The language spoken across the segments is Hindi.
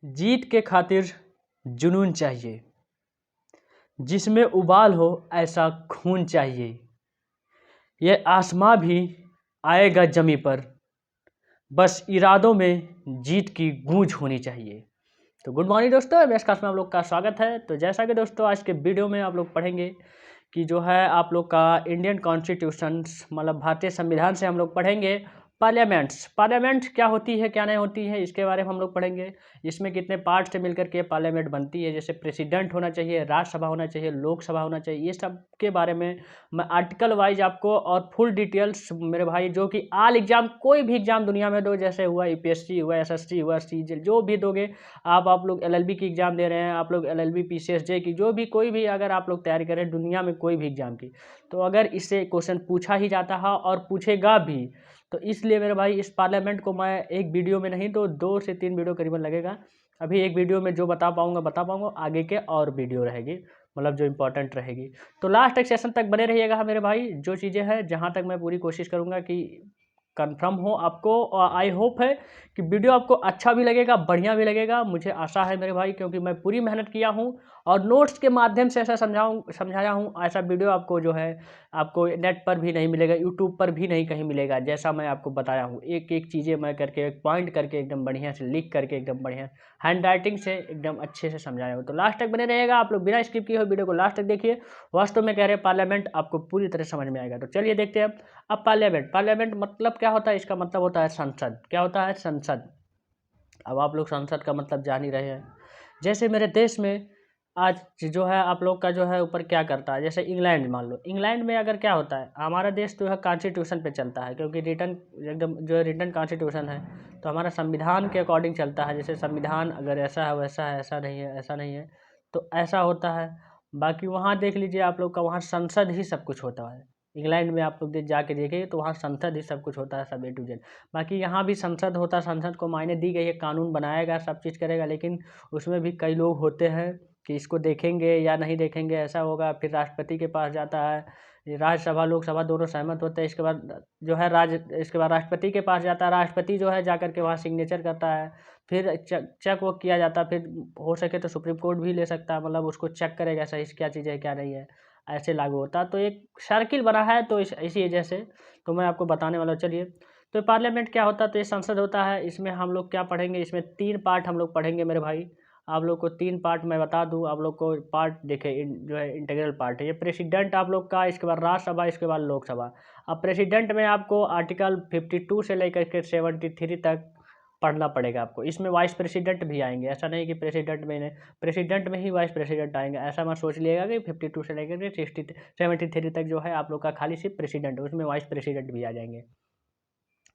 जीत के खातिर जुनून चाहिए, जिसमें उबाल हो ऐसा खून चाहिए। ये आसमां भी आएगा जमी पर, बस इरादों में जीत की गूंज होनी चाहिए। तो गुड मॉर्निंग दोस्तों, एमएस क्लास में आप लोग का स्वागत है। तो जैसा कि दोस्तों आज के वीडियो में आप लोग पढ़ेंगे कि जो है आप लोग का इंडियन कॉन्स्टिट्यूशन मतलब भारतीय संविधान से हम लोग पढ़ेंगे पार्लियामेंट क्या होती है क्या नहीं होती है, इसके बारे में हम लोग पढ़ेंगे। इसमें कितने पार्ट से मिलकर के पार्लियामेंट बनती है, जैसे प्रेसिडेंट होना चाहिए, राज्यसभा होना चाहिए, लोकसभा होना चाहिए, ये सब के बारे में मैं आर्टिकल वाइज आपको और फुल डिटेल्स मेरे भाई, जो कि आल एग्जाम कोई भी एग्जाम दुनिया में दो, जैसे हुआ यूपीएससी हुआ, एसएससी हुआ, सीजीएल जो भी दोगे आप लोग एलएलबी की एग्जाम दे रहे हैं, आप लोग एलएलबी पीसीएसजे की जो भी कोई भी अगर आप लोग तैयारी करें दुनिया में कोई भी एग्जाम की, तो अगर इससे क्वेश्चन पूछा ही जाता है और पूछेगा भी, तो इसलिए मेरे भाई इस पार्लियामेंट को मैं एक वीडियो में नहीं तो 2 से 3 वीडियो करीबन लगेगा। अभी एक वीडियो में जो बता पाऊँगा, आगे के और वीडियो रहेगी मतलब जो इम्पोर्टेंट रहेगी। तो लास्ट तक सेशन तक बने रहिएगा मेरे भाई, जो चीज़ें हैं जहाँ तक मैं पूरी कोशिश करूँगा कि कंफर्म हो आपको, और आई होप है कि वीडियो आपको अच्छा भी लगेगा, बढ़िया भी लगेगा, मुझे आशा है मेरे भाई, क्योंकि मैं पूरी मेहनत किया हूँ और नोट्स के माध्यम से ऐसा समझाया हूँ। ऐसा वीडियो आपको जो है आपको नेट पर भी नहीं मिलेगा, यूट्यूब पर भी नहीं कहीं मिलेगा, जैसा मैं आपको बताया हूँ। एक एक चीज़ें मैं करके एक पॉइंट करके एकदम बढ़िया से लिख करके एकदम बढ़िया हैंड राइटिंग से एकदम अच्छे से समझाया हूँ। तो लास्ट तक बने रहेगा, आप लोग बिना स्किप किए हुए वीडियो को लास्ट तक देखिए। वास्तव में कह रहे हैं पार्लियामेंट आपको पूरी तरह समझ में आएगा। तो चलिए देखते हैं अब पार्लियामेंट मतलब क्या होता है। इसका मतलब होता है संसद। क्या होता है? संसद। अब आप लोग संसद का मतलब जान ही रहे हैं। जैसे मेरे देश में आज जो है आप लोग का जो है ऊपर क्या करता है, जैसे इंग्लैंड मान लो, इंग्लैंड में अगर क्या होता है, हमारा देश जो है कॉन्स्टिट्यूशन पे चलता है, क्योंकि रिटर्न एकदम जो है रिटर्न कॉन्स्टिट्यूशन है, तो हमारा संविधान के अकॉर्डिंग चलता है। जैसे संविधान अगर ऐसा है वैसा है, ऐसा नहीं है ऐसा नहीं है, तो ऐसा होता है। बाकी वहाँ देख लीजिए आप लोग का, वहाँ संसद ही सब कुछ होता है। इंग्लैंड में आप लोग जाके देखिए तो वहाँ संसद ही सब कुछ होता है, सब ए टू जेड। बाकी यहाँ भी संसद होता है, संसद को मायने दी गई है, कानून बनाएगा, सब चीज़ करेगा, लेकिन उसमें भी कई लोग होते हैं कि इसको देखेंगे या नहीं देखेंगे, ऐसा होगा। फिर राष्ट्रपति के पास जाता है, राज्यसभा लोकसभा दोनों सहमत होते हैं, इसके बाद जो है इसके बाद राष्ट्रपति के पास जाता है, राष्ट्रपति जो है जाकर के वहाँ सिग्नेचर करता है, फिर चेक वो किया जाता है, फिर हो सके तो सुप्रीम कोर्ट भी ले सकता है, मतलब उसको चेक करेगा सही क्या चीज़ है क्या नहीं है, ऐसे लागू होता है। तो एक सर्किल बना है, तो इसी वजह से तो मैं आपको बताने वाला हूँ। चलिए, तो पार्लियामेंट क्या होता है, तो ये संसद होता है। इसमें हम लोग क्या पढ़ेंगे, इसमें 3 पार्ट हम लोग पढ़ेंगे मेरे भाई। आप लोग को 3 पार्ट मैं बता दूं, आप लोग को पार्ट देखे जो है इंटीग्रल पार्ट है। ये प्रेसिडेंट आप लोग का, इसके बाद राज्यसभा, इसके बाद लोकसभा। अब प्रेसिडेंट में आपको आर्टिकल 52 से लेकर के 73 तक पढ़ना पड़ेगा आपको। इसमें वाइस प्रेसिडेंट भी आएंगे, ऐसा नहीं कि प्रेसिडेंट में ही वाइस प्रेसिडेंट आएंगे, ऐसा मत सोच लिएगा कि 52 से लेकर के 73 तक जो है आप लोग का खाली सिर्फ प्रेसिडेंट है, उसमें वाइस प्रेसिडेंट भी आ जाएंगे।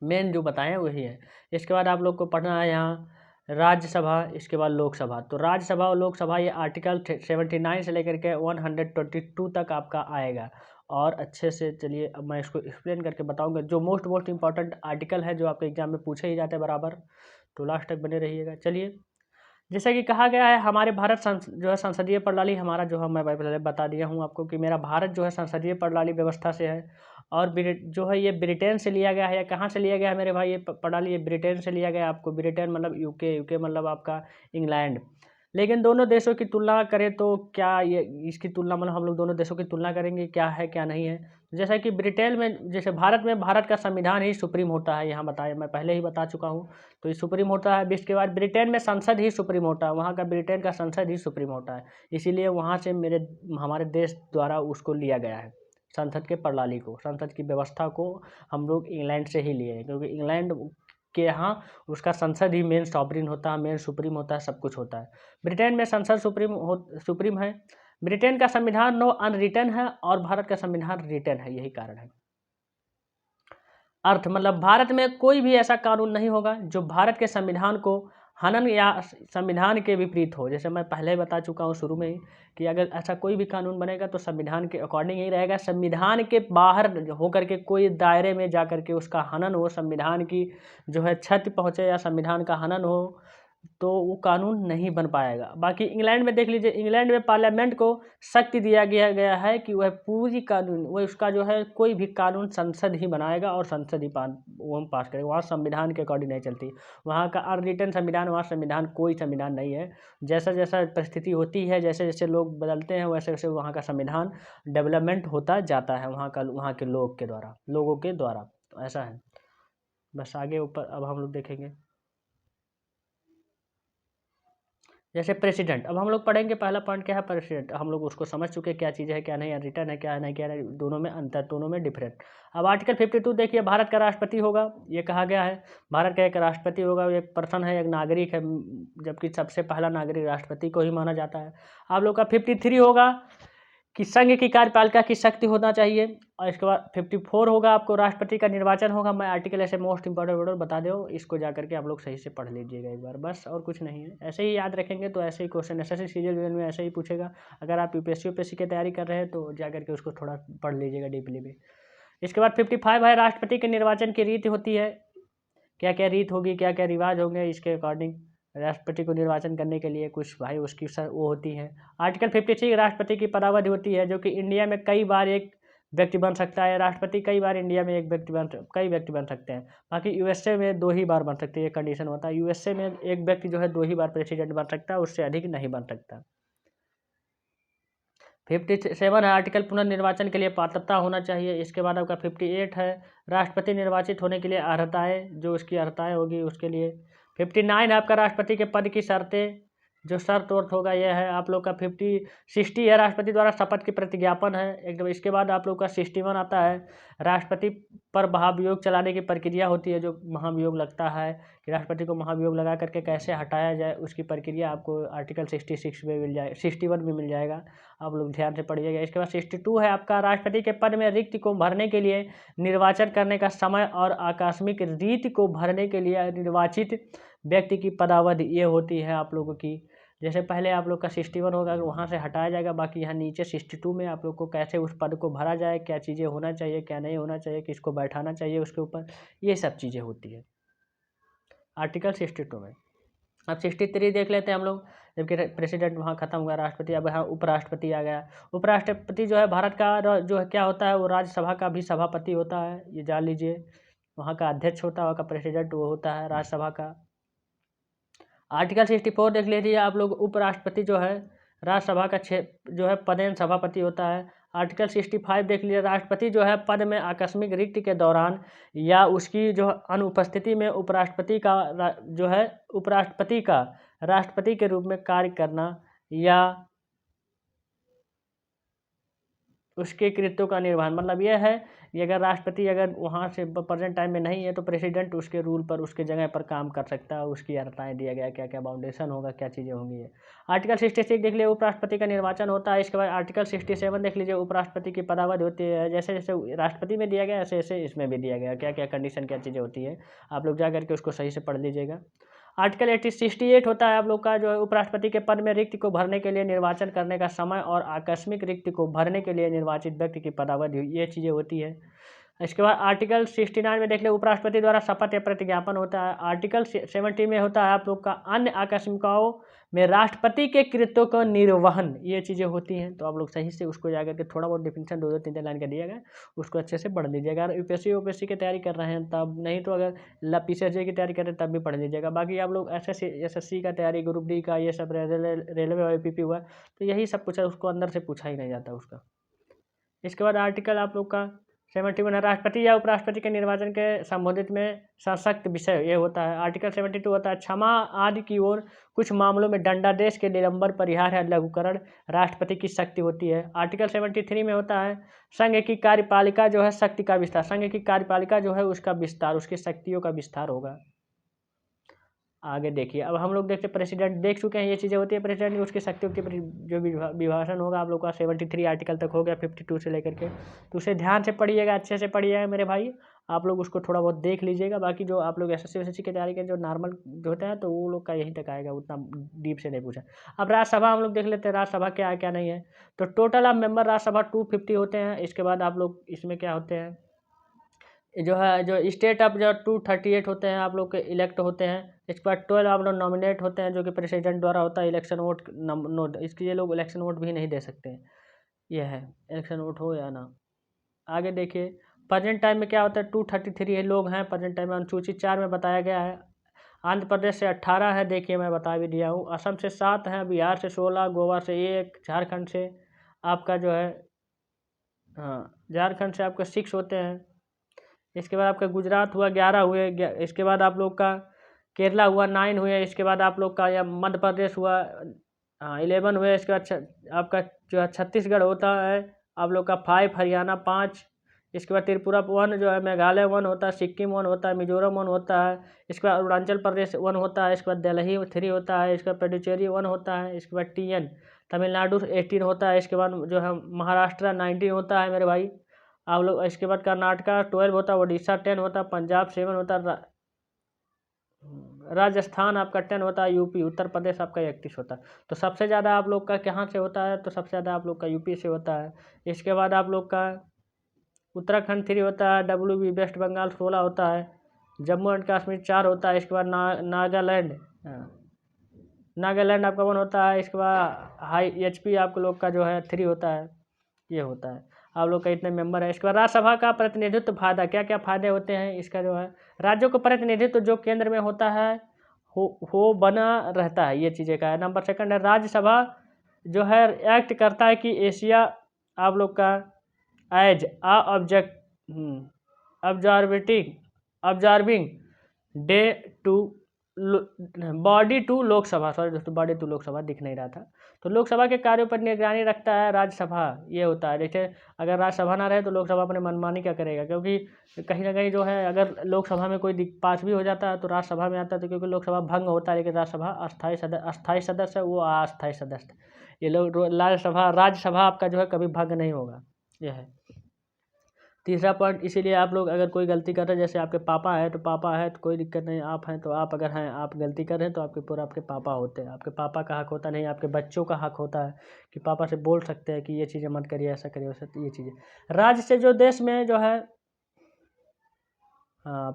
मेन जो बताएं वही है। इसके बाद आप लोग को पढ़ना है यहाँ राज्यसभा, इसके बाद लोकसभा। तो राज्यसभा और लोकसभा ये आर्टिकल 79 से लेकर के 122 तक आपका आएगा। और अच्छे से चलिए अब मैं इसको एक्सप्लेन करके बताऊंगा, जो मोस्ट इंपॉर्टेंट आर्टिकल है जो आपके एग्जाम में पूछे ही जाते हैं बराबर। तो लास्ट तक बने रहिएगा। चलिए, जैसा कि कहा गया है, हमारे भारत जो है संसदीय प्रणाली हमारा जो है, मैं पहले बता दिया हूँ आपको कि मेरा भारत जो है संसदीय प्रणाली व्यवस्था से है। और जो है ये ब्रिटेन से लिया गया है, या कहाँ से लिया गया है मेरे भाई, ये प्रणाली ये ब्रिटेन से लिया गया है। आपको ब्रिटेन मतलब यूके मतलब आपका इंग्लैंड। लेकिन दोनों देशों की तुलना करें तो क्या ये इसकी तुलना मतलब हम लोग दोनों देशों की तुलना करेंगे क्या है क्या नहीं है। जैसा कि ब्रिटेन में, जैसे भारत में भारत का संविधान ही सुप्रीम होता है, यहाँ बताया मैं पहले ही बता चुका हूँ। तो ये सुप्रीम होता है। इसके बाद ब्रिटेन में संसद ही सुप्रीम होता है, वहाँ का ब्रिटेन का संसद ही सुप्रीम होता है। इसीलिए वहाँ से हमारे देश द्वारा उसको लिया गया है, संसद के प्रणाली को, संसद की व्यवस्था को हम लोग इंग्लैंड से ही लिए हैं, क्योंकि इंग्लैंड के यहाँ उसका संसद ही मेन सॉवरिन होता है, मेन सुप्रीम होता है, सब कुछ होता है। ब्रिटेन में संसद सुप्रीम है। ब्रिटेन का संविधान नो अनरिटन है और भारत का संविधान रिटन है, यही कारण है। अर्थ मतलब भारत में कोई भी ऐसा कानून नहीं होगा जो भारत के संविधान को हनन या संविधान के विपरीत हो। जैसे मैं पहले ही बता चुका हूँ शुरू में ही कि अगर ऐसा कोई भी कानून बनेगा तो संविधान के अकॉर्डिंग ही रहेगा। संविधान के बाहर होकर के कोई दायरे में जा कर के उसका हनन हो, संविधान की जो है क्षति पहुँचे या संविधान का हनन हो, तो वो कानून नहीं बन पाएगा। बाकी इंग्लैंड में देख लीजिए, इंग्लैंड में पार्लियामेंट को शक्ति दिया गया है कि वह पूरी कानून, वह उसका जो है कोई भी कानून संसद ही बनाएगा और संसद ही वो हम पास करेगा। वहाँ संविधान के अकॉर्डिंग नहीं चलती, वहाँ का अनरिटन संविधान, वहाँ संविधान कोई संविधान नहीं है। जैसा जैसा परिस्थिति होती है, जैसे जैसे लोग बदलते हैं, वैसे वैसे वहाँ का संविधान डेवलपमेंट होता जाता है वहाँ के लोगों के द्वारा। तो ऐसा है। बस आगे ऊपर अब हम लोग देखेंगे जैसे प्रेसिडेंट। अब हम लोग पढ़ेंगे, पहला पॉइंट क्या है, प्रेसिडेंट। हम लोग उसको समझ चुके क्या चीज़ है, क्या नहीं है, रिटर्न है, क्या है नहीं, क्या नहीं, दोनों में अंतर, दोनों में डिफरेंट। अब आर्टिकल 52 देखिए, भारत का राष्ट्रपति होगा, ये कहा गया है। भारत का एक राष्ट्रपति होगा, एक पर्सन है, एक नागरिक है, जबकि सबसे पहला नागरिक राष्ट्रपति को ही माना जाता है। आप लोग का 53 होगा कि संघ की कार्यपालिका की शक्ति होना चाहिए, और इसके बाद 54 होगा आपको राष्ट्रपति का निर्वाचन होगा। मैं आर्टिकल ऐसे मोस्ट इंपॉर्टेंट वर्ड बता दो, इसको जा करके आप लोग सही से पढ़ लीजिएगा एक बार, बस और कुछ नहीं है। ऐसे ही याद रखेंगे तो ऐसे ही क्वेश्चन एसएससी सीजीएल में ऐसे ही पूछेगा। अगर आप यूपीएससी की तैयारी कर रहे हैं तो जा करके उसको थोड़ा पढ़ लीजिएगा डीपली भी। इसके बाद 55 है, राष्ट्रपति के निर्वाचन की रीति होती है, क्या क्या रीत होगी, क्या क्या रिवाज होंगे, इसके अकॉर्डिंग राष्ट्रपति को निर्वाचन करने के लिए कुछ भाई उसकी वो होती है। आर्टिकल 56 राष्ट्रपति की पदावधि होती है, जो कि इंडिया में कई बार एक व्यक्ति बन सकता है। राष्ट्रपति कई बार इंडिया में कई व्यक्ति बन सकते हैं। बाकी यूएसए में 2 ही बार बन सकते हैं, ये कंडीशन होता है। यूएसए में एक व्यक्ति जो है 2 ही बार प्रेसिडेंट बन सकता है, उससे अधिक नहीं बन सकता। 57 है, आर्टिकल पुनर्निर्वाचन के लिए पात्रता होना चाहिए। इसके बाद आपका 58 है, राष्ट्रपति निर्वाचित होने के लिए अर्हताएं, जो उसकी अर्हताएं होगी उसके लिए। 59 है आपका राष्ट्रपति के पद की शर्तें, जो शर्त वर्त होगा यह है। आप लोग का 60 है, राष्ट्रपति द्वारा शपथ की प्रतिज्ञापन है एकदम। इसके बाद आप लोग का 61 आता है, राष्ट्रपति पर महाभियोग चलाने की प्रक्रिया होती है, जो महाभियोग लगता है कि राष्ट्रपति को महाभियोग लगा करके कैसे हटाया जाए, उसकी प्रक्रिया आपको आर्टिकल 66 में मिल जाए, 61 में मिल जाएगा। आप लोग ध्यान से पढ़िएगा। इसके बाद 62 है आपका, राष्ट्रपति के पद में रिक्त को भरने के लिए निर्वाचन करने का समय और आकस्मिक रीति को भरने के लिए निर्वाचित व्यक्ति की पदावधि ये होती है आप लोगों की। जैसे पहले आप लोग का 61 होगा, वहाँ से हटाया जाएगा, बाकी यहाँ नीचे 62 में आप लोग को कैसे उस पद को भरा जाए, क्या चीज़ें होना चाहिए, क्या नहीं होना चाहिए, किसको बैठाना चाहिए उसके ऊपर, ये सब चीज़ें होती है आर्टिकल 62 में। अब 63 देख लेते हैं हम लोग। जबकि प्रेसिडेंट वहाँ खत्म हुआ, राष्ट्रपति, अब यहाँ उपराष्ट्रपति आ गया। उपराष्ट्रपति जो है भारत का जो है क्या होता है, वो राज्यसभा का भी सभापति होता है, ये जान लीजिए। वहाँ का अध्यक्ष होता है, वहाँ का प्रेसिडेंट वो होता है राज्यसभा का। आर्टिकल 64 देख लीजिए आप लोग। उपराष्ट्रपति जो है राज्यसभा का जो है पदेन सभापति होता है। आर्टिकल 65 देख लीजिए, राष्ट्रपति जो है पद में आकस्मिक रिक्ति के दौरान या उसकी जो अनुपस्थिति में उपराष्ट्रपति का राष्ट्रपति के रूप में कार्य करना या उसके कृत्यों का निर्वहन। मतलब यह है कि अगर राष्ट्रपति अगर वहाँ से प्रेजेंट टाइम में नहीं है तो प्रेसिडेंट उसके रूल पर, उसके जगह पर काम कर सकता है। उसकी अर्हताएँ दिया गया, क्या क्या बाउंडेशन होगा, क्या चीज़ें होंगी। ये आर्टिकल 66 देख लीजिए, उपराष्ट्रपति का निर्वाचन होता है। इसके बाद आर्टिकल 67 देख लीजिए, उपराष्ट्रपति की पदावधि होती है। जैसे जैसे राष्ट्रपति में दिया गया ऐसे ऐसे इसमें भी दिया गया, क्या क्या कंडीशन, क्या चीज़ें होती है। आप लोग जा करके उसको सही से पढ़ लीजिएगा। आर्टिकल 68 होता है आप लोग का, जो है उपराष्ट्रपति के पद में रिक्त को भरने के लिए निर्वाचन करने का समय और आकस्मिक रिक्त को भरने के लिए निर्वाचित व्यक्ति की पदावधि, ये चीज़ें होती है। इसके बाद आर्टिकल 69 में देख ले, उपराष्ट्रपति द्वारा शपथ या प्रतिज्ञापन होता है। आर्टिकल 70 में होता है आप लोग का अन्य आकस्मिकताओं में राष्ट्रपति के कृत्यों का निर्वहन, ये चीज़ें होती हैं। तो आप लोग सही से उसको जाकर के थोड़ा बहुत डिफिनेशन 2-2 3-3 लाइन का दिया गया, उसको अच्छे से पढ़ लीजिएगा। अगर यूपीएससी की तैयारी कर रहे हैं तब, नहीं तो अगर पीसीएसजे की तैयारी कर रहे हैं तब भी पढ़ लीजिएगा। बाकी आप लोग एसएससी का तैयारी, ग्रुप डी का, ये सब रेलवे और पीपी हुआ, तो यही सब पूछा, उसको अंदर से पूछा ही नहीं जाता उसका। इसके बाद आर्टिकल आप लोग का 71 है, राष्ट्रपति या उपराष्ट्रपति के निर्वाचन के संबंधित में सशक्त विषय ये होता है। आर्टिकल 72 होता है, क्षमा आदि की ओर कुछ मामलों में दंडादेश के निलंबन, परिहार या लघुकरण राष्ट्रपति की शक्ति होती है। आर्टिकल 73 में होता है, संघ की कार्यपालिका जो है शक्ति का विस्तार, संघ की कार्यपालिका जो है उसका विस्तार, उसकी शक्तियों का विस्तार होगा। आगे देखिए, अब हम लोग देखते प्रेसिडेंट देख चुके हैं, ये चीज़ें होती है प्रेसिडेंट की, उसकी शक्तियों के जो विभाषण होगा आप लोग का 73 आर्टिकल तक हो गया 52 से लेकर के। तो उसे ध्यान से पढ़िएगा, अच्छे से पढ़िएगा मेरे भाई। आप लोग उसको थोड़ा बहुत देख लीजिएगा। बाकी जो आप लोग एसएससी की तैयारी करें, जो नॉर्मल जो होता है, तो वो लोग का यहीं तक आएगा, उतना डीप से नहीं पूछा। अब राज्यसभा हम लोग देख लेते हैं, राज्यसभा क्या है क्या नहीं है। तो टोटल ऑफ मेंबर राज्यसभा 250 होते हैं। इसके बाद आप लोग इसमें क्या होते हैं, जो है जो स्टेट अब जो 238 होते हैं आप लोग के इलेक्ट होते हैं। इसके बाद 12 आप लोग नॉमिनेट होते हैं जो कि प्रेसिडेंट द्वारा होता है। इलेक्शन वोट नोट इसके लिए लोग इलेक्शन वोट भी नहीं दे सकते हैं। ये है इलेक्शन वोट हो या ना। आगे देखिए प्रेजेंट टाइम में क्या होता है 233 लोग हैं प्रेजेंट टाइम में। अनुसूचित 4 में बताया गया है। आंध्र प्रदेश से 18 है, देखिए मैं बता भी दिया हूँ। असम से 7 हैं, बिहार से 16, गोवा से 1, झारखंड से आपका जो है झारखंड से आपका 6 होते हैं। इसके बाद आपका गुजरात हुआ 11 हुए। इसके बाद आप लोग का केरला हुआ 9 हुए। इसके बाद आप लोग का या मध्य प्रदेश हुआ 11 हुए। इसके बाद आपका जो है छत्तीसगढ़ होता है आप लोग का 5, हरियाणा 5। इसके बाद त्रिपुरा 1 जो है, मेघालय 1 होता है, सिक्किम 1 होता है, मिजोरम 1 होता है। इसके बाद अरुणाचल प्रदेश 1 होता है। इसके बाद दिल्ली 3 होता है। इसके बाद पुडुचेरी 1 होता है। इसके बाद TN तमिलनाडु 18 होता है। इसके बाद जो है महाराष्ट्र 19 होता है मेरे भाई आप लोग। इसके बाद कर्नाटका 12 होता है, उड़ीसा 10 होता है, पंजाब 7 होता है, राजस्थान आपका 10 होता है, यूपी उत्तर प्रदेश आपका 31 होता है। तो सबसे ज़्यादा आप लोग का कहाँ से होता है, तो सबसे ज़्यादा आप लोग का यूपी से होता है। इसके बाद आप लोग का उत्तराखंड 3 होता है, WB वेस्ट बंगाल 16 होता है, जम्मू एंड कश्मीर 4 होता है। इसके बाद नागालैंड आपका 1 होता है। इसके बाद हाई HP आप लोग का जो है 3 होता है। ये होता है आप लोग का इतने मेंबर है। इसके बाद राज्यसभा का प्रतिनिधित्व फायदा, क्या क्या फायदे होते हैं इसका जो है। राज्यों का प्रतिनिधित्व जो केंद्र में होता है हो बना रहता है, ये चीज़ें का है। नंबर 2 है राज्यसभा जो है एक्ट करता है कि एशिया आप लोग का as observing day to body to Lok Sabha, sorry दोस्तों बॉडी टू लोकसभा दिख नहीं रहा था। तो लोकसभा के कार्यों पर निगरानी रखता है राज्यसभा, ये होता है। जैसे अगर राज्यसभा ना रहे तो लोकसभा अपने मनमानी क्या करेगा, क्योंकि कहीं ना कहीं जो है अगर लोकसभा में कोई पास भी हो जाता है तो राज्यसभा में आता है, तो क्योंकि लोकसभा भंग होता है लेकिन राज्यसभा अस्थायी सदस्य है, वो अस्थायी सदस्य। ये लोग राज्यसभा आपका जो है कभी भंग नहीं होगा, यह है। तीसरा पॉइंट, इसीलिए आप लोग अगर कोई गलती कर रहे हैं, जैसे आपके पापा है तो पापा है तो कोई दिक्कत नहीं, आप हैं तो आप अगर हैं आप गलती कर रहे हैं तो आपके पूरा आपके पापा होते हैं। आपके पापा का हक होता नहीं, आपके बच्चों का हक होता है कि पापा से बोल सकते हैं कि ये चीज़ें मत करिए, ऐसा करिए वैसा। ये चीज़ें राज्य से जो देश में जो है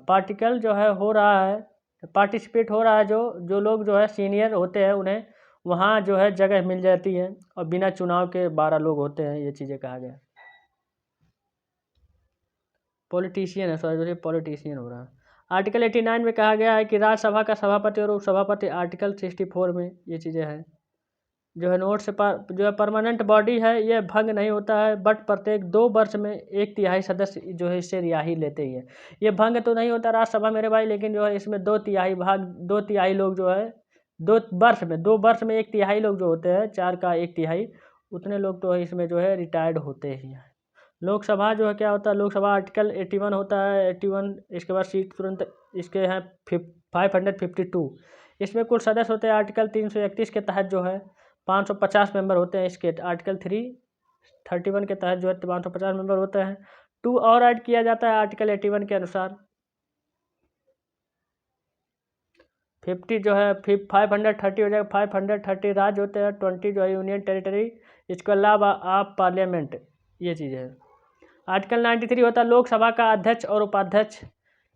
पार्टिकल जो है हो रहा है, पार्टिसिपेट हो रहा है, जो लोग जो है सीनियर होते हैं उन्हें वहाँ जो है जगह मिल जाती है, और बिना चुनाव के 12 लोग होते हैं, ये चीज़ें कहा गया। पॉलिटिशियन है, सॉरी पॉलिटिशियन हो रहा है। आर्टिकल 89 में कहा गया है कि राज्यसभा का सभापति और उपसभापति, आर्टिकल 64 में ये चीज़ें हैं। जो है नोट से जो है परमानेंट बॉडी है, ये भंग नहीं होता है, बट प्रत्येक 2 वर्ष में 1/3 सदस्य जो है इससे रिहाई लेते ही है। ये भंग तो नहीं होता राज्यसभा मेरे भाई, लेकिन जो है इसमें 2/3 लोग जो है 2 वर्ष में 1/3 लोग जो होते हैं, 4 का 1/3 उतने लोग तो इसमें जो है रिटायर्ड होते ही हैं। लोकसभा जो है क्या होता है, लोकसभा आर्टिकल 81 होता है, 81। इसके बाद सीट तुरंत इसके हैं 552। इसमें कुल सदस्य होते हैं आर्टिकल 331 के तहत जो है 550 मेंबर होते हैं। इसके आर्टिकल 331 के तहत जो है 550 मेंबर होते हैं। 2 और ऐड किया जाता है आर्टिकल 81 के अनुसार। 50 जो है 530 हो जाएगा, 530 राज्य होते हैं, 20 जो है यूनियन टेरिटरी। इसके अलावा आप पार्लियामेंट, ये चीज़ें हैं। आर्टिकल 93 होता है लोकसभा का अध्यक्ष और उपाध्यक्ष,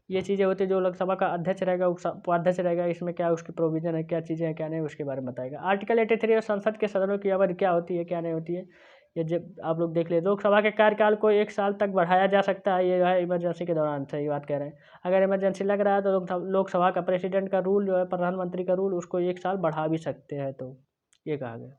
ये चीज़ें होती है। जो लोकसभा का अध्यक्ष रहेगा उपाध्यक्ष रहेगा, इसमें क्या उसकी प्रोविजन है, क्या चीज़ें हैं क्या नहीं, उसके बारे में बताएगा। आर्टिकल 83 संसद के सदनों की अवधि क्या होती है क्या नहीं होती है, ये जब आप लोग देख ले। लोकसभा के कार्यकाल को 1 साल तक बढ़ाया जा सकता है, ये जो है इमरजेंसी के दौरान, सही बात कह रहे हैं। अगर इमरजेंसी लग रहा है तो लोकसभा का प्रेसिडेंट का रूल जो है, प्रधानमंत्री का रूल, उसको 1 साल बढ़ा भी सकते हैं, तो ये कहा गया।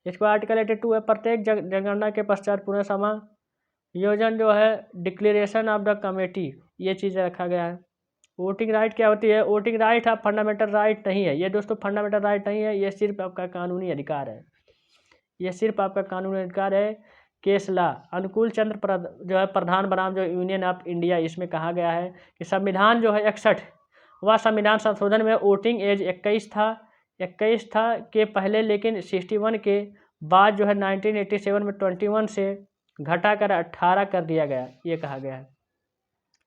इसके बाद आर्टिकल 82 है प्रत्येक जनगणना के पश्चात पुनः समायोजन जो है डिक्लेरेशन ऑफ द कमेटी, ये चीज़ रखा गया है। वोटिंग राइट क्या होती है, वोटिंग राइट आप फंडामेंटल राइट नहीं है ये दोस्तों, फंडामेंटल राइट नहीं है, ये सिर्फ आपका कानूनी अधिकार है, ये सिर्फ आपका कानूनी अधिकार है। केस ला अनुकूल चंद्र जो है प्रधान बनाम जो यूनियन ऑफ इंडिया, इसमें कहा गया है कि संविधान जो है 61 वह संविधान संशोधन में वोटिंग एज 21 था के पहले, लेकिन 61 के बाद जो है 1987 में 21 से घटाकर 18 कर दिया गया, ये कहा गया है।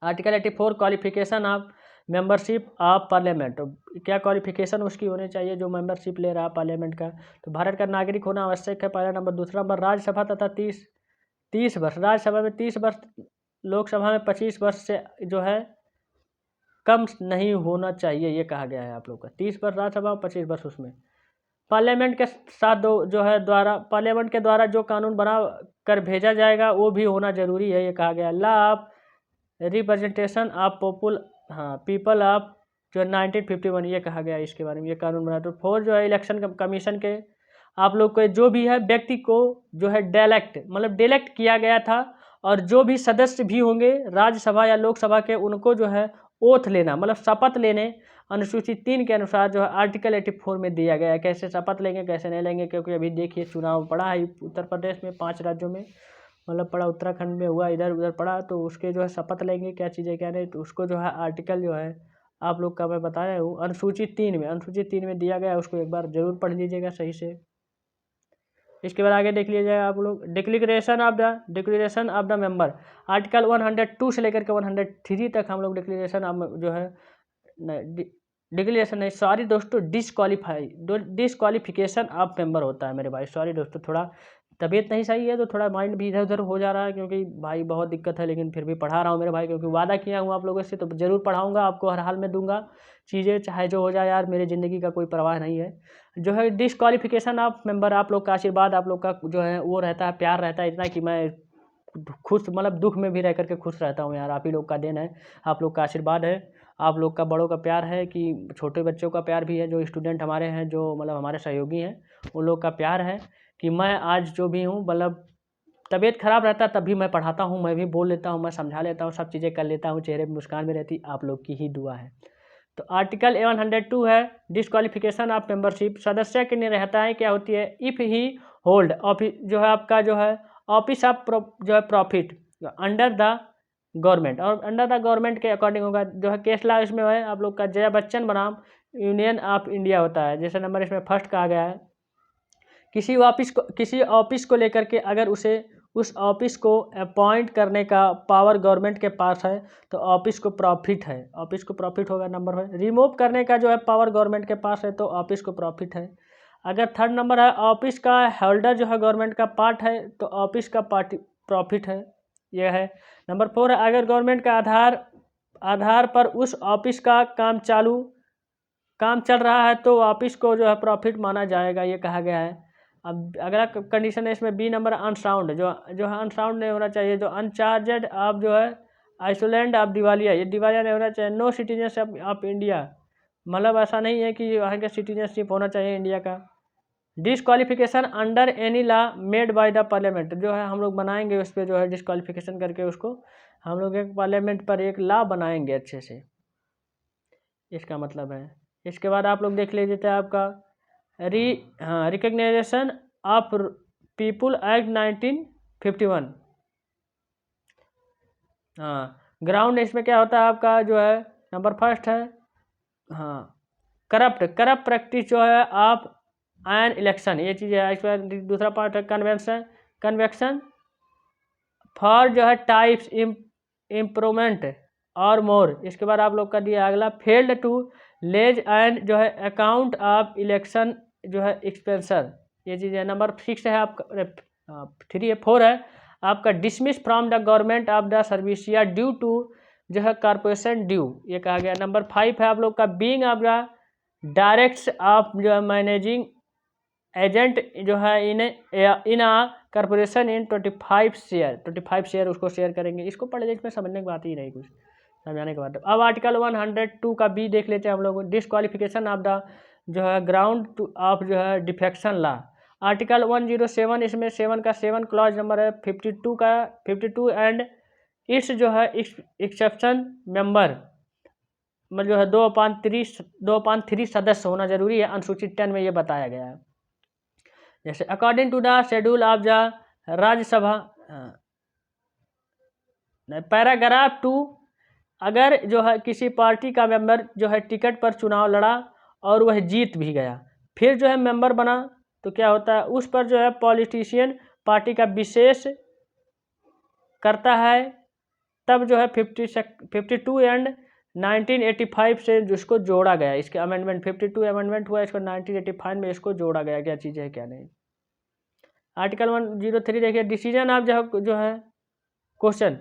Article 84 qualification of membership of parliament, क्या क्वालिफिकेशन उसकी होनी चाहिए जो मेंबरशिप ले रहा है पार्लियामेंट का, तो भारत का नागरिक होना आवश्यक है, पहला नंबर। दूसरा नंबर राज्यसभा तथा 30 वर्ष, राज्यसभा में 30 वर्ष लोकसभा में 25 वर्ष से जो है कम नहीं होना चाहिए, ये कहा गया है आप लोग का। 30 वर्ष राज्यसभा, 25 वर्ष उसमें। पार्लियामेंट के साथ पार्लियामेंट के द्वारा जो कानून बना कर भेजा जाएगा वो भी होना जरूरी है, ये कहा गया। Law of representation of people of जो 1951, ये कहा गया इसके बारे में, ये कानून बना। तो 4 जो है इलेक्शन कमीशन के आप लोग को जो भी है व्यक्ति को जो है डेलेक्ट किया गया था, और जो भी सदस्य भी होंगे राज्यसभा या लोकसभा के, उनको जो है ओथ लेना मतलब शपथ लेने अनुसूची 3 के अनुसार जो है आर्टिकल 84 में दिया गया है। कैसे शपथ लेंगे कैसे नहीं लेंगे, क्योंकि अभी देखिए चुनाव पड़ा है उत्तर प्रदेश में 5 राज्यों में, मतलब पड़ा उत्तराखंड में हुआ, इधर उधर पड़ा, तो उसके जो है शपथ लेंगे क्या चीज़ें क्या नहीं, तो उसको जो है आर्टिकल जो है आप लोग का मैं बताया हूँ अनुसूची 3 में दिया गया है, उसको एक बार जरूर पढ़ लीजिएगा सही से। इसके बाद आगे देख लीजिएगा आप लोग declaration of the member, article 102 से लेकर के 103 तक हम लोग डिक्लेरेशन जो है डिक्लेरेशन नहीं, सॉरी दोस्तों, डिस्क्वालिफिकेशन ऑफ मेंबर होता है मेरे भाई। सॉरी दोस्तों, थोड़ा तबीयत नहीं सही है तो थोड़ा माइंड भी इधर उधर हो जा रहा है, क्योंकि भाई बहुत दिक्कत है, लेकिन फिर भी पढ़ा रहा हूँ मेरे भाई, क्योंकि वादा किया हूँ आप लोगों से, तो ज़रूर पढ़ाऊँगा आपको, हर हाल में दूंगा चीज़ें, चाहे जो हो जाए यार, मेरी ज़िंदगी का कोई परवाह नहीं है। जो है डिस्क्वालिफिकेशन ऑफ मेंबर, आप लोग का आशीर्वाद, आप लोग का जो है वो रहता है, प्यार रहता है इतना कि मैं खुश मतलब दुख में भी रह करके खुश रहता हूँ यार, आप ही लोग का देन है, आप लोग का आशीर्वाद है, आप लोग का बड़ों का प्यार है, कि छोटे बच्चों का प्यार भी है, जो स्टूडेंट हमारे हैं, जो मतलब हमारे सहयोगी हैं, उन लोग का प्यार है कि मैं आज जो भी हूँ, मतलब तबीयत खराब रहता है तब भी मैं पढ़ाता हूँ, मैं भी बोल लेता हूँ, मैं समझा लेता हूँ, सब चीज़ें कर लेता हूँ, चेहरे पर मुस्कान भी रहती, आप लोग की ही दुआ है। तो आर्टिकल 102 है डिस्क्वालिफिकेशन ऑफ मेंबरशिप, सदस्य के लिए रहता है क्या होती है, इफ़ ही होल्ड ऑफिस जो है आपका जो है ऑफिस ऑफ जो है प्रॉफिट अंडर द गवर्नमेंट, और अंडर द गवर्नमेंट के अकॉर्डिंग होगा, जो है केस लॉ इसमें है आप लोग का जया बच्चन बनाम यूनियन ऑफ इंडिया होता है। जैसे नंबर इसमें फर्स्ट कहा गया है, किसी ऑफिस को लेकर के अगर उस ऑफिस को अपॉइंट करने का पावर गवर्नमेंट के पास है तो ऑफिस को प्रॉफिट होगा। नंबर है रिमूव करने का जो है पावर गवर्नमेंट के पास है तो ऑफिस को प्रॉफिट है। अगर थर्ड नंबर है ऑफिस का होल्डर जो है गवर्नमेंट का पार्ट है तो ऑफिस का पार्टी प्रॉफिट है, यह है। नंबर 4 है अगर गवर्नमेंट का आधार पर उस ऑफिस का काम चल रहा है तो ऑफिस को जो है प्रॉफिट माना जाएगा, ये कहा गया है। अब अगला कंडीशन है इसमें बी नंबर अनसाउंड, जो है अनसाउंड नहीं होना चाहिए, जो अनचार्जेड आप जो है आइसोलैंड आप दिवालिया, ये दिवालिया नहीं होना चाहिए। नो सिटीजनशिप ऑफ इंडिया, मतलब ऐसा नहीं है कि वहाँ का सिटीजनशिप होना चाहिए इंडिया का। Disqualification under any law made by the parliament, जो है हम लोग बनाएंगे उस पर जो है डिस्क्वालिफिकेशन करके उसको हम लोग एक पार्लियामेंट पर एक लॉ बनाएंगे अच्छे से, इसका मतलब है। इसके बाद आप लोग देख लीजिए आपका recognisation of people act 1951। Ground इसमें क्या होता है आपका जो है नंबर फर्स्ट है करप्ट प्रैक्टिस जो है आप एन इलेक्शन, ये चीज़ है। इस पर दूसरा पार्ट है कन्वेक्शन फॉर जो है टाइप्स इम्प्रूवमेंट और मोर। इसके बाद आप लोग का दिया अगला फेल्ड टू लेज एंड जो है अकाउंट ऑफ इलेक्शन जो है एक्सपेंसर, ये चीज़ है। नंबर 6 है आपका 4 है आपका dismiss from the government of the service या ड्यू टू जो है कॉर्पोरेशन ड्यू, ये कहा गया। नंबर 5 है आप लोग का being of the directs of जो है मैनेजिंग एजेंट जो है इन आ कॉर्पोरेशन इन 25 शेयर उसको शेयर करेंगे। इसको पढ़ लेते में समझने की बात ही नहीं कुछ समझाने के बाद। अब आर्टिकल 102 का बी देख लेते हैं हम लोग, डिस्क्वालिफिकेशन ऑफ द जो है ग्राउंड ऑफ जो है डिफेक्शन लॉ। आर्टिकल 107 इसमें 7 का 7 क्लॉज नंबर है 52 एंड इट्स जो है एक्सेप्शन मेंबर मतलब जो है 2/3 सदस्य होना जरूरी है, अनुसूचित 10 में ये बताया गया है। जैसे according to the schedule of the Rajya Sabha paragraph 2, अगर जो है किसी पार्टी का मेंबर जो है टिकट पर चुनाव लड़ा और वह जीत भी गया फिर जो है मेंबर बना तो क्या होता है उस पर जो है पॉलिटिशियन पार्टी का विशेष करता है, तब जो है 52 एंड 1985 से जिसको जोड़ा गया, इसके अमेंडमेंट 52 अमेंडमेंट हुआ, इसको 1985 में इसको जोड़ा गया, क्या चीज़ है क्या नहीं। आर्टिकल 103 देखिए डिसीजन ऑफ जो है question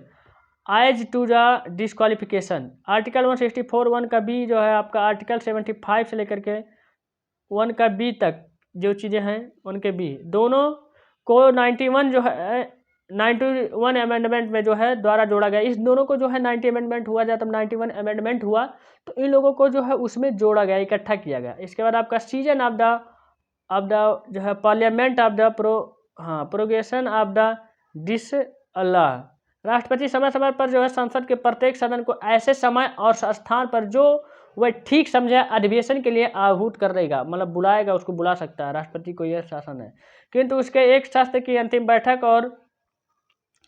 as to the disqualification. Article 164(1) का बी जो है आपका आर्टिकल 75 से लेकर के 1 का बी तक जो चीज़ें हैं उनके बी दोनों को 91 जो है 91 अमेंडमेंट में जो है द्वारा जोड़ा गया। इस दोनों को जो है 90 अमेंडमेंट हुआ जब 91 अमेंडमेंट हुआ तो इन लोगों को जो है उसमें जोड़ा गया, इकट्ठा किया गया। इसके बाद आपका सीजन ऑफ द जो है parliament of the prorogation of the dissolution. राष्ट्रपति समय समय पर जो है संसद के प्रत्येक सदन को ऐसे समय और स्थान पर जो वह ठीक समझे अधिवेशन के लिए आहूत कर देगा, मतलब बुलाएगा, उसको बुला सकता है, राष्ट्रपति को यह शासन है। किंतु उसके एक सत्र की अंतिम बैठक और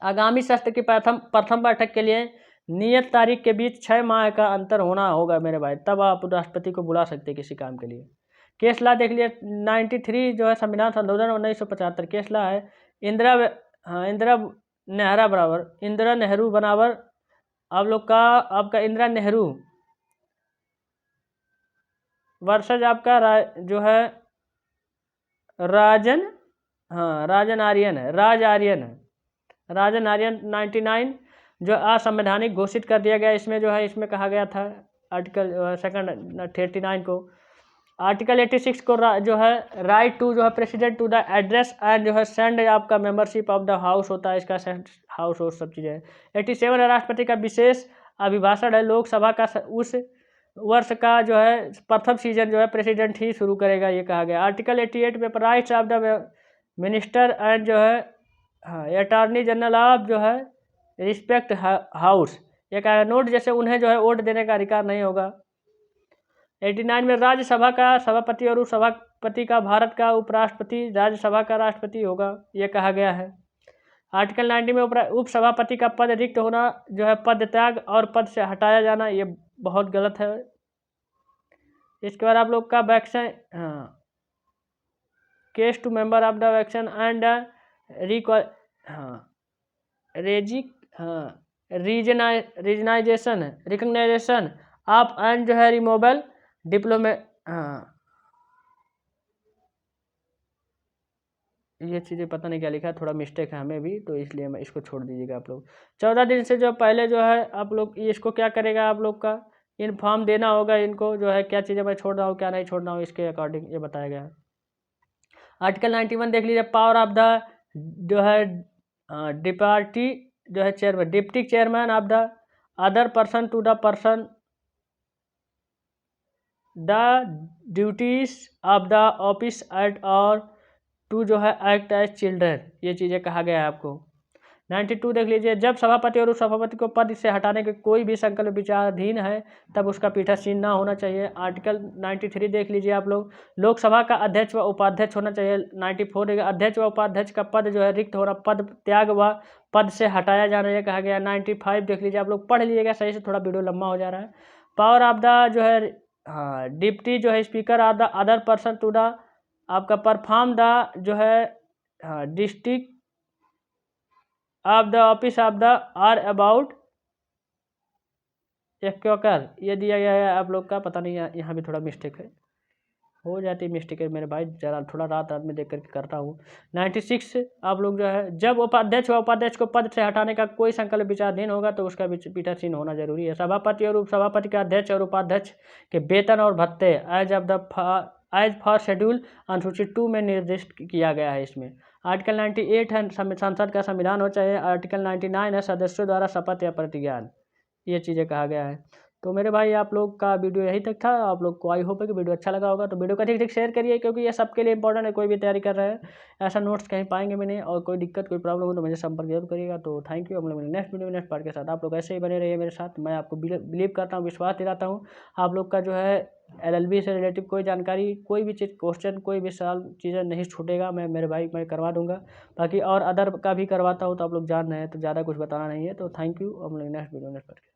आगामी सत्र की प्रथम बैठक के लिए नियत तारीख के बीच 6 माह का अंतर होना होगा मेरे भाई, तब आप राष्ट्रपति को बुला सकते हैं किसी काम के लिए। केस ला देख लिए 93 जो है संविधान संशोधन 1975 केस ला है। इंदिरा नेहरू बराबर आप लोग का आपका इंदिरा नेहरू वर्सेज आपका जो है राजन आर्यन 99 जो असंवैधानिक घोषित कर दिया गया। इसमें जो है इसमें कहा गया था आर्टिकल सेकंड 39 को। आर्टिकल 86 को जो है राइट टू जो है president to the address and जो है सेंड आपका मेंबरशिप ऑफ द हाउस होता है, इसका हाउस और सब चीज़ें। 87 राष्ट्रपति का विशेष अभिभाषण है। लोकसभा का उस वर्ष का जो है प्रथम सीजन जो है प्रेसिडेंट ही शुरू करेगा, ये कहा गया। आर्टिकल 88 में rights of the minister and जो है अटॉर्नी जनरल ऑफ जो है रिस्पेक्ट हाउस, ये कहा नोट जैसे उन्हें जो है वोट देने का अधिकार नहीं होगा। 89 में राज्यसभा का सभापति और उपसभापति का भारत का उपराष्ट्रपति राज्यसभा का राष्ट्रपति होगा, ये कहा गया है। आर्टिकल 90 में उपसभापति का पद रिक्त होना जो है पद त्याग और पद से हटाया जाना, ये बहुत गलत है। इसके बाद आप लोग का vacation case to member of the vacation and recognition of and जो है रिमूवल डिप्लोमेट ये चीज़ें पता नहीं क्या लिखा है, थोड़ा मिस्टेक है हमें भी, तो इसलिए मैं इसको छोड़ दीजिएगा आप लोग। 14 दिन से जो पहले जो है आप लोग इसको क्या करेगा, आप लोग का इन्फॉर्म देना होगा इनको जो है क्या चीज़ें मैं छोड़ रहा हूँ क्या नहीं छोड़ रहा हूँ, इसके अकॉर्डिंग ये बताया गया है। आर्टिकल 91 देख लीजिए, पावर ऑफ द जो है डिपार्टी जो है chairman deputy chairman of the other person to the person the duties of the office at और टू जो है एक्ट एज चिल्ड्रन, ये चीज़ें कहा गया है आपको। 92 देख लीजिए, जब सभापति और उपसभापति को पद से हटाने के कोई भी संकल्प विचाराधीन है तब उसका पीठासीन ना होना चाहिए। आर्टिकल 93 देख लीजिए आप लोग, लोकसभा का अध्यक्ष व उपाध्यक्ष होना चाहिए। 94 अध्यक्ष व उपाध्यक्ष का पद जो है रिक्त हो रहा, पद त्याग व पद से हटाया जाना, यह कहा गया। 95 देख लीजिए आप लोग, पढ़ लीजिएगा सही से, थोड़ा वीडियो लंबा हो जा रहा है। पावर ऑफ द जो है डिप्टी जो है speaker of the other person to the आपका परफॉर्म द जो है district of the office of the are about एक्योकर, ये दिया गया है आप लोग का, पता नहीं यहाँ भी थोड़ा मिस्टेक है, हो जाती है मिस्टेक है मेरे भाई, जरा थोड़ा रात में देख करके करता हूँ। 96 आप लोग जो है, जब उपाध्यक्ष व उपाध्यक्ष को पद से हटाने का कोई संकल्प विचाराधीन होगा तो उसका पीठासीन होना जरूरी है। सभापति और उपसभापति का अध्यक्ष और उपाध्यक्ष के वेतन और भत्ते एज फॉर शेड्यूल अनुसूचित 2 में निर्दिष्ट किया गया है। इसमें आर्टिकल 98 है संसद का संविधान हो चाहिए। आर्टिकल 99 है सदस्यों द्वारा शपथ या प्रतिज्ञान, ये चीज़ें कहा गया है। तो मेरे भाई आप लोग का वीडियो यही तक था। आप लोग को आई होप है कि वीडियो अच्छा लगा होगा, तो वीडियो को ठीक ठीक शेयर करिए, क्योंकि ये सबके लिए इंपॉर्टेंट है। कोई भी तैयारी कर रहा है ऐसा नोट्स कहीं पाएंगे भी नहीं, और कोई दिक्कत कोई प्रॉब्लम हो तो मुझे संपर्क जरूर करिएगा। तो थैंक यू। हम लोग नेक्स्ट वीडियो में नेक्स्ट पार्ट के साथ आप लोग ऐसे ही बने रहिए मेरे साथ। मैं आपको बिलीव करता हूँ, विश्वास दिलाता हूँ। आप लोग का जो है LLB से रिलेटिव कोई जानकारी, कोई भी चीज़ क्वेश्चन, कोई भी सवाल चीज़ें नहीं छूटेगा। मैं मेरे भाई मैं करवा दूंगा, बाकी और अदर का भी करवाता हूँ, तो आप लोग जान रहे हैं, तो ज़्यादा कुछ बताना नहीं है। तो थैंक यू। हम लोग नेक्स्ट वीडियो में नेक्स्ट पार्ट